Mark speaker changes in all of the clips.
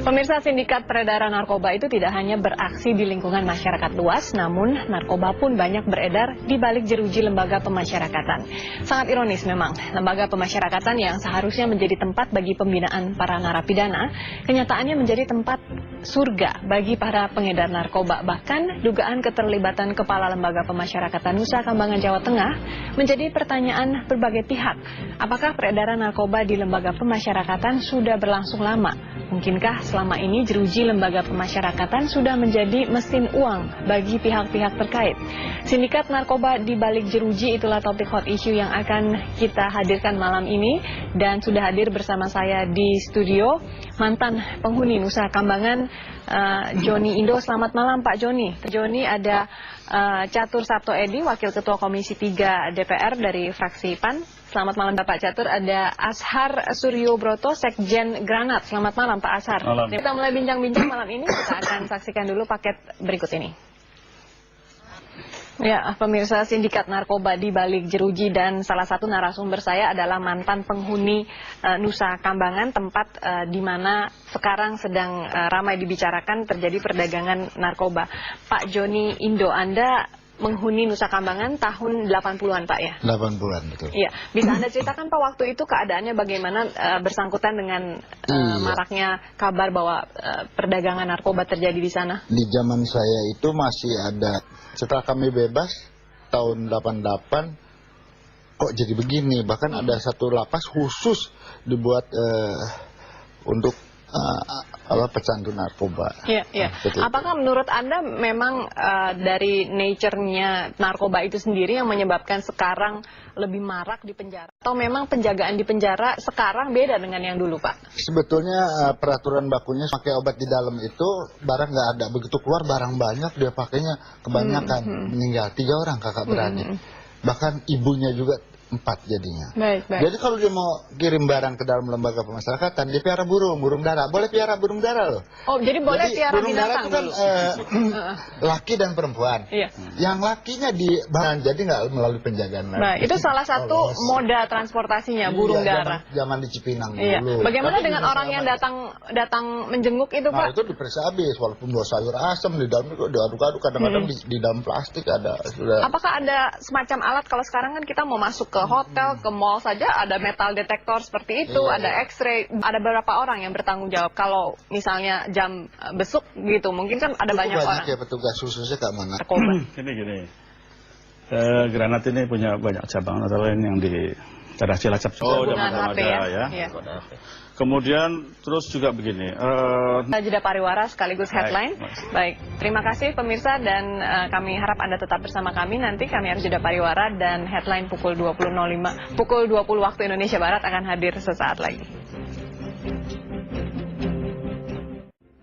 Speaker 1: Pemirsa, sindikat peredaran narkoba itu tidak hanya beraksi di lingkungan masyarakat luas, namun narkoba pun banyak beredar di balik jeruji lembaga pemasyarakatan. Sangat ironis memang, lembaga pemasyarakatan yang seharusnya menjadi tempat bagi pembinaan para narapidana, kenyataannya menjadi tempat surga bagi para pengedar narkoba. Bahkan dugaan keterlibatan Kepala Lembaga Pemasyarakatan Nusa Kambangan, Jawa Tengah menjadi pertanyaan berbagai pihak. Apakah peredaran narkoba di lembaga pemasyarakatan sudah berlangsung lama? Mungkinkah selama ini jeruji lembaga pemasyarakatan sudah menjadi mesin uang bagi pihak-pihak terkait? Sindikat narkoba di balik jeruji, itulah topik hot issue yang akan kita hadirkan malam ini. Dan sudah hadir bersama saya di studio mantan penghuni Nusa Kambangan, Joni Indo. Selamat malam Pak Joni. Joni, ada Catur Sabto Edi, Wakil Ketua Komisi 3 DPR dari fraksi PAN. Selamat malam Bapak Catur. Ada Ashar Suryo Broto, Sekjen Granat. Selamat malam Pak Ashar.
Speaker 2: Malam.
Speaker 1: Kita mulai bincang-bincang malam ini. Kita akan saksikan dulu paket berikut ini. Ya, pemirsa, sindikat narkoba di balik jeruji, dan salah satu narasumber saya adalah mantan penghuni Nusa Kambangan, tempat di mana sekarang sedang ramai dibicarakan terjadi perdagangan narkoba. Pak Joni Indo, Anda menghuni Nusa Kambangan tahun 80-an Pak ya?
Speaker 3: 80-an, betul.
Speaker 1: Iya, bisa Anda ceritakan Pak waktu itu keadaannya bagaimana bersangkutan dengan maraknya kabar bahwa perdagangan narkoba terjadi di sana?
Speaker 3: Di zaman saya itu masih ada, setelah kami bebas tahun 88, kok jadi begini. Bahkan ada satu lapas khusus dibuat untuk pecandu narkoba.
Speaker 1: Iya, iya. Apakah menurut Anda memang dari nature-nya narkoba itu sendiri yang menyebabkan sekarang lebih marak di penjara? Atau memang penjagaan di penjara sekarang beda dengan yang dulu, Pak?
Speaker 3: Sebetulnya peraturan bakunya pakai obat di dalam itu barang nggak ada. Begitu keluar barang banyak, dia pakainya kebanyakan. Meninggal 3 orang kakak beradik. Bahkan ibunya juga 4 jadinya.
Speaker 1: Baik.
Speaker 3: Jadi kalau dia mau kirim barang ke dalam lembaga pemasyarakatan, dia piara burung dara. Boleh piara burung dara loh.
Speaker 1: Oh, jadi boleh piara
Speaker 3: burung dara
Speaker 1: binatang
Speaker 3: itu kan laki dan perempuan.
Speaker 1: Iya.
Speaker 3: Yang lakinya di bahan, jadi nggak melalui penjagaan.
Speaker 1: Nah, itu salah satu moda transportasinya, burung dara.
Speaker 3: Zaman di Cipinang
Speaker 1: iya.
Speaker 3: dulu.
Speaker 1: Bagaimana dengan orang yang datang menjenguk itu,
Speaker 3: Nah,
Speaker 1: Pak?
Speaker 3: itu diperiksa habis, walaupun bawa sayur asam di dalam itu diaduk-aduk, kadang-kadang di dalam plastik ada. Sudah.
Speaker 1: Apakah ada semacam alat, kalau sekarang kan kita mau masuk ke hotel, ke mall saja ada metal detektor seperti itu, ada X-ray, ada beberapa orang yang bertanggung jawab. Kalau misalnya jam besuk gitu, mungkin kan ada banyak orang.
Speaker 3: Ya petugas khususnya keamanan.
Speaker 2: Gini. Granat ini punya banyak cabang, antara lain yang di daerah Cilacap.
Speaker 1: HP ya.
Speaker 2: Kemudian terus juga begini.
Speaker 1: Jeda pariwara sekaligus headline. Baik, terima kasih pemirsa, dan kami harap Anda tetap bersama kami. Nanti kami harus jeda pariwara, dan headline pukul 20.05, pukul 20 waktu Indonesia Barat akan hadir sesaat lagi.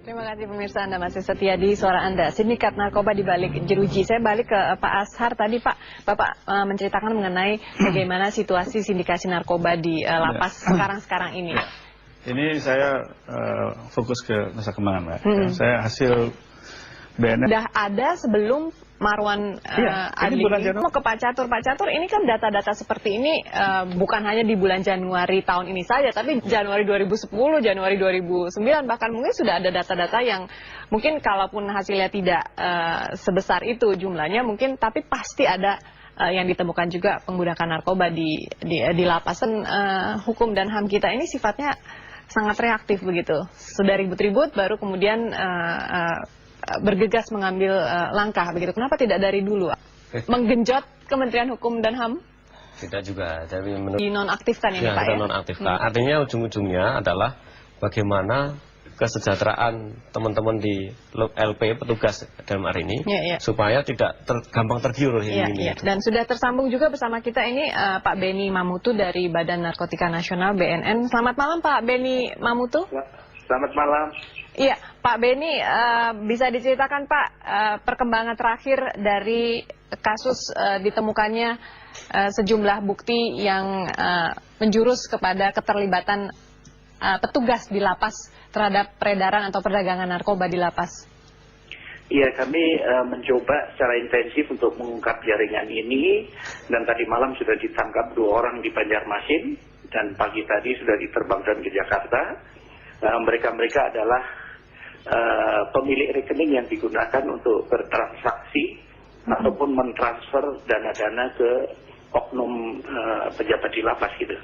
Speaker 1: Terima kasih pemirsa, Anda masih setia di suara Anda. Sindikat narkoba di balik jeruji. Saya balik ke Pak Ashar tadi, Pak. Bapak menceritakan mengenai bagaimana situasi sindikasi narkoba di lapas sekarang ini.
Speaker 2: Ini saya fokus ke Nusa Kambangan, Pak. Saya hasil BNN.
Speaker 1: Sudah ada sebelum Marwan Adli mau ke Pak Catur. Pak Catur, ini kan data-data seperti ini bukan hanya di bulan Januari tahun ini saja, tapi Januari 2010, Januari 2009, bahkan mungkin sudah ada data-data yang mungkin kalaupun hasilnya tidak sebesar itu jumlahnya mungkin, tapi pasti ada yang ditemukan juga menggunakan narkoba di lapasan. Hukum dan HAM kita ini sifatnya sangat reaktif begitu. Sudah ribut-ribut baru kemudian bergegas mengambil langkah begitu. Kenapa tidak dari dulu menggenjot Kementerian Hukum dan HAM?
Speaker 4: Tidak juga, tapi menurut
Speaker 1: dinonaktifkan ini Pak ya?
Speaker 4: Nonaktifkan. Artinya ujung-ujungnya adalah bagaimana kesejahteraan teman-teman di LP petugas dalam hari ini supaya tidak gampang tergiur ini.
Speaker 1: Dan sudah tersambung juga bersama kita ini Pak Beni Mamutu dari Badan Narkotika Nasional BNN. Selamat malam Pak Beni Mamutu.
Speaker 5: Selamat malam.
Speaker 1: Iya, Pak Beni, bisa diceritakan Pak perkembangan terakhir dari kasus ditemukannya sejumlah bukti yang menjurus kepada keterlibatan petugas di lapas terhadap peredaran atau perdagangan narkoba di lapas?
Speaker 5: Iya, kami mencoba secara intensif untuk mengungkap jaringan ini, dan tadi malam sudah ditangkap 2 orang di Banjarmasin, dan pagi tadi sudah diterbangkan ke Jakarta. Mereka adalah pemilik rekening yang digunakan untuk bertransaksi ataupun mentransfer dana-dana ke oknum pejabat di lapas gitu.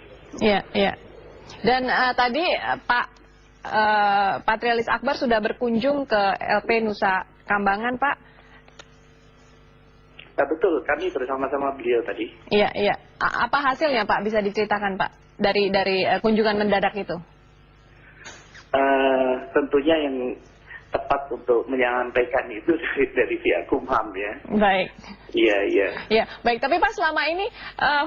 Speaker 1: Iya, iya. Dan tadi Pak Patrialis Akbar sudah berkunjung ke LP Nusa Kambangan, Pak.
Speaker 5: Betul, kami bersama-sama beliau tadi.
Speaker 1: Iya, iya. Apa hasilnya, Pak? Bisa diceritakan, Pak, dari kunjungan mendadak itu?
Speaker 5: Tentunya yang tepat untuk menyampaikan itu dari pihak Kumham ya.
Speaker 1: Baik.
Speaker 5: Iya, iya.
Speaker 1: Ya, baik. Tapi Pak, selama ini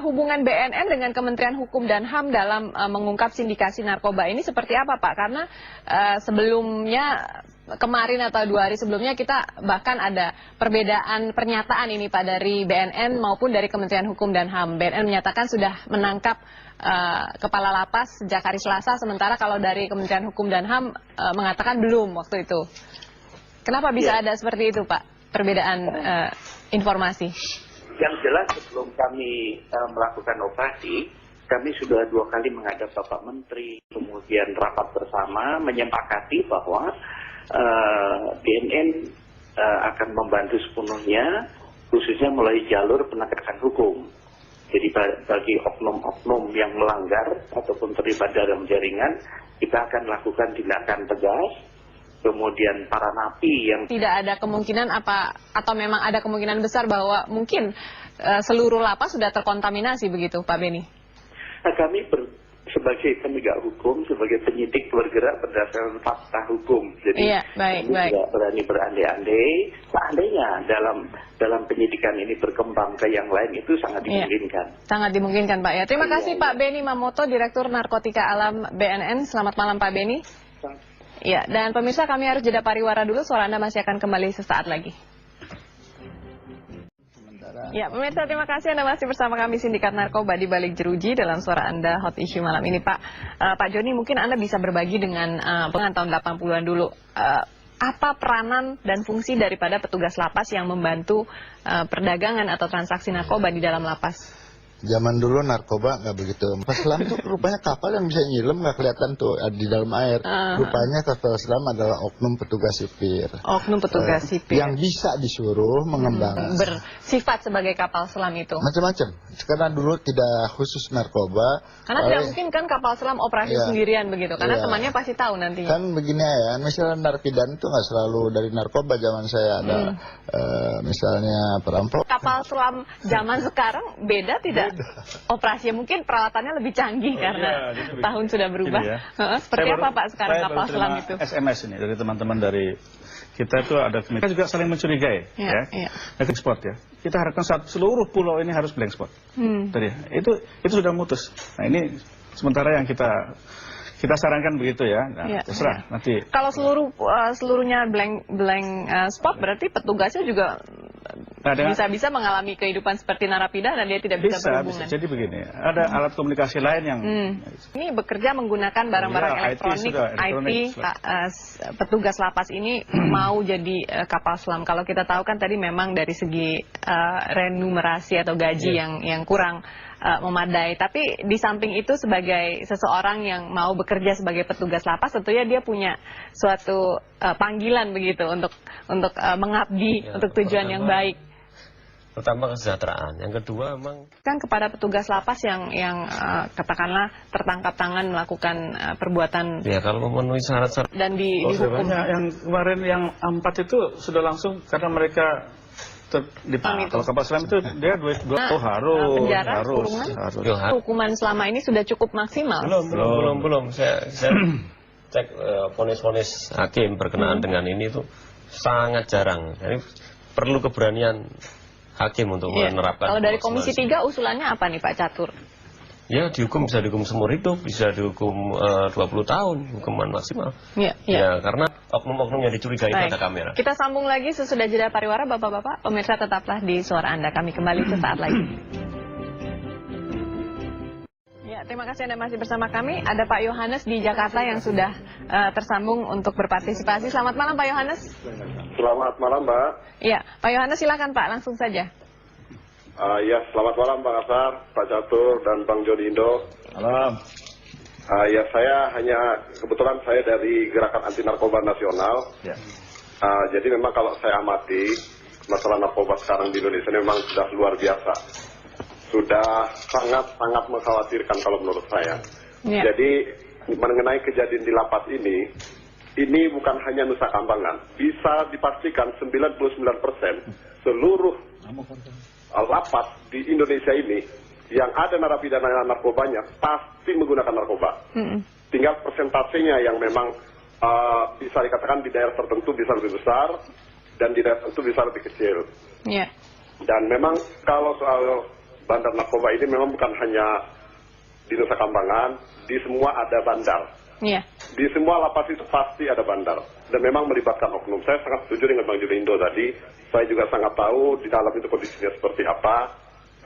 Speaker 1: hubungan BNN dengan Kementerian Hukum dan HAM dalam mengungkap sindikasi narkoba ini seperti apa, Pak? Karena sebelumnya kemarin atau 2 hari sebelumnya kita bahkan ada perbedaan pernyataan ini, Pak, dari BNN maupun dari Kementerian Hukum dan HAM. BNN menyatakan sudah menangkap kepala lapas sejak hari Selasa, sementara kalau dari Kementerian Hukum dan HAM mengatakan belum waktu itu. Kenapa bisa ada seperti itu, Pak? Perbedaan informasi.
Speaker 5: Yang jelas sebelum kami melakukan operasi, kami sudah 2 kali menghadap Bapak Menteri, kemudian rapat bersama menyepakati bahwa BNN akan membantu sepenuhnya, khususnya melalui jalur penegakan hukum. Jadi bagi oknum-oknum yang melanggar ataupun terlibat dalam jaringan, kita akan lakukan tindakan tegas. Kemudian para napi yang
Speaker 1: tidak ada kemungkinan atau memang ada kemungkinan besar bahwa mungkin seluruh lapas sudah terkontaminasi begitu, Pak Beni?
Speaker 5: Kami sebagai penegak hukum, sebagai penyidik bergerak berdasarkan fakta hukum. Jadi kami tidak berani berandai-andai. Seandainya dalam penyidikan ini berkembang ke yang lain, itu sangat dimungkinkan. Sangat
Speaker 1: dimungkinkan, Pak, ya. Terima kasih Pak Beni Mamoto, Direktur Narkotika Alam BNN. Selamat malam, Pak Beni. Ya, dan pemirsa, kami harus jeda pariwara dulu. Suara Anda masih akan kembali sesaat lagi. Ya, pemirsa, terima kasih Anda masih bersama kami Sindikat Narkoba di Balik Jeruji dalam Suara Anda Hot Issue malam ini, Pak. Pak Joni, mungkin Anda bisa berbagi dengan tahun 80-an dulu. Apa peranan dan fungsi daripada petugas lapas yang membantu perdagangan atau transaksi narkoba di dalam lapas?
Speaker 3: Zaman dulu narkoba nggak begitu. Kapal selam tuh rupanya kapal yang bisa nyilam, nggak kelihatan tuh di dalam air. Rupanya kapal selam adalah oknum petugas sipir.
Speaker 1: Oknum petugas sipir.
Speaker 3: Yang bisa disuruh mengembangkan.
Speaker 1: Bersifat sebagai kapal selam itu.
Speaker 3: Macam-macam. Karena dulu tidak khusus narkoba.
Speaker 1: Karena tidak mungkin kan kapal selam operasi sendirian begitu. Karena temannya pasti tahu nantinya.
Speaker 3: Kan begini ya, misalnya narapidana itu nggak selalu dari narkoba. Zaman saya ada misalnya perampok.
Speaker 1: Kapal selam zaman sekarang beda tidak? Operasi mungkin peralatannya lebih canggih karena tahun sudah berubah. Seperti apa Pak sekarang kapal selam itu?
Speaker 2: SMS ini dari teman-teman dari kita itu ada kita juga saling mencurigai, ekspor ya. Kita harapkan seluruh pulau ini harus blank spot. Itu sudah mutus. Nah ini sementara yang kita sarankan begitu ya. Nah, terserah nanti.
Speaker 1: Kalau seluruhnya blank spot berarti petugasnya juga bisa mengalami kehidupan seperti narapidana dan dia tidak bisa berhubungan.
Speaker 2: Bisa. Jadi begini, ada alat komunikasi lain yang
Speaker 1: ini bekerja menggunakan barang-barang elektronik, IT, petugas lapas ini mau jadi kapal selam. Kalau kita tahu kan tadi memang dari segi remunerasi atau gaji yang kurang memadai. Tapi di samping itu sebagai seseorang yang mau bekerja sebagai petugas lapas, tentunya dia punya suatu panggilan begitu untuk mengabdi untuk tujuan yang baik.
Speaker 4: Pertama kesejahteraan, yang kedua memang
Speaker 1: kan kepada petugas lapas yang katakanlah tertangkap tangan melakukan perbuatan.
Speaker 4: Ya kalau memenuhi syarat-syarat
Speaker 1: dan dihukum.
Speaker 2: Yang kemarin yang 4 itu sudah langsung karena mereka kalau kapal selam itu dia harus.
Speaker 1: Hukuman selama ini sudah cukup maksimal.
Speaker 4: Belum. Saya cek vonis-vonis hakim berkenaan dengan ini itu sangat jarang. Jadi perlu keberanian hakim untuk menerapkan.
Speaker 1: Kalau dari Komisi 3 usulannya apa nih Pak Catur?
Speaker 4: Ya bisa dihukum seumur hidup, bisa dihukum 20 tahun hukuman maksimal. Ya karena oknum-oknum yang dicurigai pada kamera.
Speaker 1: Kita sambung lagi sesudah jeda pariwara, Bapak-bapak. Pemirsa tetaplah di Suara Anda. Kami kembali sesaat lagi. Ya, terima kasih Anda masih bersama kami. Ada Pak Yohanes di Jakarta yang sudah tersambung untuk berpartisipasi. Selamat malam Pak Yohanes.
Speaker 6: Selamat malam Mbak.
Speaker 1: Ya, Pak Yohanes silakan Pak, langsung saja.
Speaker 6: Ya, selamat malam Pak Kasar, Pak Catur, dan Bang Jody Indo.
Speaker 2: Malam.
Speaker 6: Ya, saya kebetulan saya dari Gerakan Anti Narkoba Nasional.
Speaker 2: Ya.
Speaker 6: Jadi memang kalau saya amati, masalah narkoba sekarang di Indonesia memang sudah luar biasa. Sudah sangat-sangat mengkhawatirkan kalau menurut saya. Ya. Jadi mengenai kejadian di lapas ini bukan hanya Nusa Kambangan. Bisa dipastikan 99% seluruh lapas di Indonesia ini yang ada narapidana narkobanya pasti menggunakan narkoba. Tinggal persentasenya yang memang bisa dikatakan di daerah tertentu bisa lebih besar dan di daerah tertentu bisa lebih kecil.
Speaker 1: Yeah.
Speaker 6: Dan memang kalau soal bandar narkoba ini memang bukan hanya di Nusa Kambangan, di semua ada bandar.
Speaker 1: Yeah.
Speaker 6: Di semua lapas itu pasti ada bandar dan memang melibatkan oknum. Saya sangat setuju dengan Bang Julindo tadi. Saya juga sangat tahu di dalam itu kondisinya seperti apa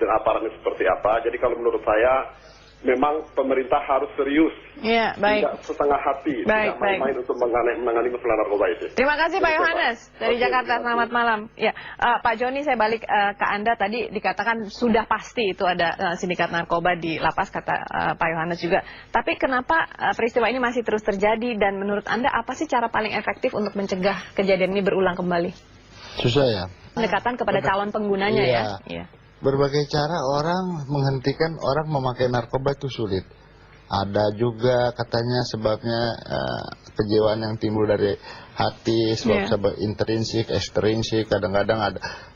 Speaker 6: dan aparatnya seperti apa. Jadi kalau menurut saya memang pemerintah harus serius, tidak setengah hati, tidak main-main untuk menangani masalah narkoba itu.
Speaker 1: Terima kasih Pak Yohanes dari Jakarta. Selamat malam. Ya, Pak Joni, saya balik ke Anda. Tadi dikatakan sudah pasti itu ada sindikat narkoba di lapas, kata Pak Yohanes juga. Tapi kenapa peristiwa ini masih terus terjadi, dan menurut Anda apa sih cara paling efektif untuk mencegah kejadian ini berulang kembali?
Speaker 3: Susah ya.
Speaker 1: Pendekatan kepada calon penggunanya ya. Iya.
Speaker 3: Berbagai cara orang menghentikan orang memakai narkoba itu sulit. Ada juga katanya sebabnya kejiwaan yang timbul dari hati, sebab intrinsik, ekstrinsik. Kadang-kadang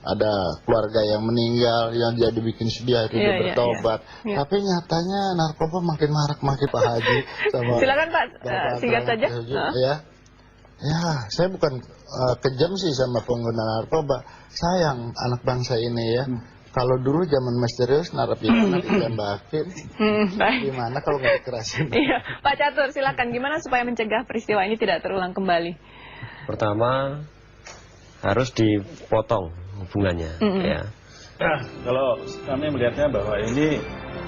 Speaker 3: ada keluarga yang meninggal, yang jadi bikin sedih, dia bertobat. Tapi nyatanya narkoba makin marak, makin Pak Haji.
Speaker 1: Silakan Pak, singkat saja.
Speaker 3: Ya, saya bukan kejam sih sama pengguna narkoba. Sayang anak bangsa ini ya. Kalau dulu zaman misterius narapidana ditembakin, gimana kalau nggak dikerasin? Iya,
Speaker 1: Pak Catur, silakan. Gimana supaya mencegah peristiwa ini tidak terulang kembali?
Speaker 4: Pertama, harus dipotong hubungannya. Ya.
Speaker 2: Nah, kalau kami melihatnya bahwa ini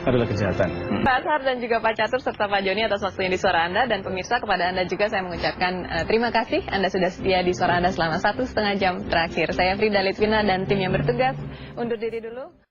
Speaker 2: adalah kejahatan.
Speaker 1: Pak Ashar dan juga Pak Catur serta Pak Joni atas waktunya di Suara Anda, dan pemirsa, kepada Anda juga saya mengucapkan terima kasih. Anda sudah setia di Suara Anda selama 1,5 jam terakhir. Saya Frida Litwina dan tim yang bertugas undur diri dulu.